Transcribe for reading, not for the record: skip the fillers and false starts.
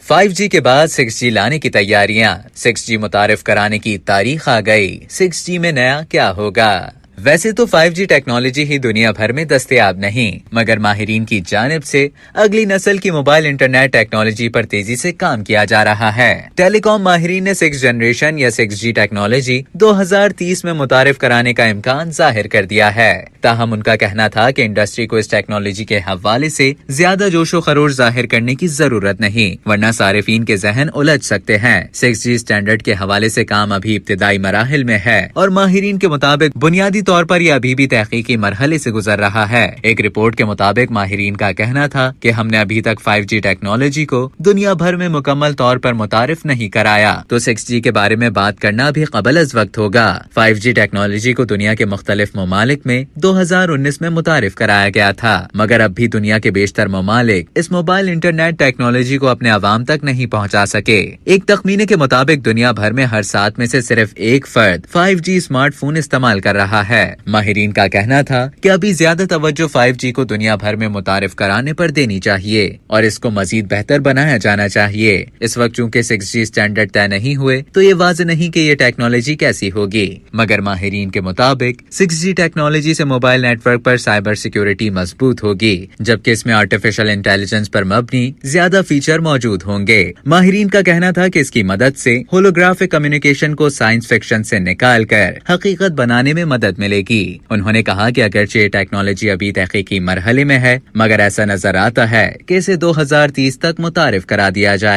5G کے بعد 6G لانے کی تیاریاں، 6G متعارف کرانے کی تاریخ آ گئی، 6G میں نیا کیا ہوگا؟ ویسے تو 5G ٹیکنالوجی ہی دنیا بھر میں دستیاب نہیں، مگر ماہرین کی جانب سے اگلی نسل کی موبائل انٹرنیٹ ٹیکنالوجی پر تیزی سے کام کیا جا رہا ہے۔ ٹیلی کام ماہرین نے 6 جنریشن یا 6G ٹیکنالوجی 2030 میں متعارف کرانے کا امکان ظاہر کر دیا ہے۔ تاہم ان کا کہنا تھا کہ انڈسٹری کو اس ٹیکنالوجی کے حوالے سے زیادہ جوش و خروش ظاہر کرنے کی ضرورت نہیں، ورنہ صارفین کے ذہن الجھ سکتے ہیں۔ 6G اسٹینڈرڈ کے حوالے سے کام ابھی ابتدائی مراحل میں ہے اور ماہرین کے مطابق بنیادی طور پر یہ ابھی بھی تحقیقی مرحلے سے گزر رہا ہے۔ ایک رپورٹ کے مطابق ماہرین کا کہنا تھا کہ ہم نے ابھی تک 5G ٹیکنالوجی کو دنیا بھر میں مکمل طور پر متعارف نہیں کرایا، تو 6G کے بارے میں بات کرنا بھی قبل از وقت ہوگا۔ 5G ٹیکنالوجی کو دنیا کے مختلف ممالک میں 2019 میں متعارف کرایا گیا تھا، مگر اب بھی دنیا کے بیشتر ممالک اس موبائل انٹرنیٹ ٹیکنالوجی کو اپنے عوام تک نہیں پہنچا سکے۔ ایک تخمینے کے مطابق دنیا بھر میں ہر 7 میں سے صرف ایک فرد 5G اسمارٹ فون استعمال کر رہا ہے۔ ماہرین کا کہنا تھا کہ ابھی زیادہ توجہ 5G کو دنیا بھر میں متعارف کرانے پر دینی چاہیے اور اس کو مزید بہتر بنایا جانا چاہیے۔ اس وقت چونکہ 6G اسٹینڈرڈ طے نہیں ہوئے تو یہ واضح نہیں کہ یہ ٹیکنالوجی کیسی ہوگی، مگر ماہرین کے مطابق 6G ٹیکنالوجی سے موبائل نیٹ ورک پر سائبر سیکیورٹی مضبوط ہوگی، جبکہ اس میں آرٹیفیشل انٹیلیجنس پر مبنی زیادہ فیچر موجود ہوں گے۔ ماہرین کا کہنا تھا کہ اس کی مدد سے ہولوگرافک کمیونیکیشن کو سائنس فکشن سے نکال کر حقیقت بنانے میں مدد ملے گی۔ انہوں نے کہا کہ اگرچہ یہ ٹیکنالوجی ابھی تحقیقی مرحلے میں ہے، مگر ایسا نظر آتا ہے کہ اسے 2030 تک متعارف کرا دیا جائے۔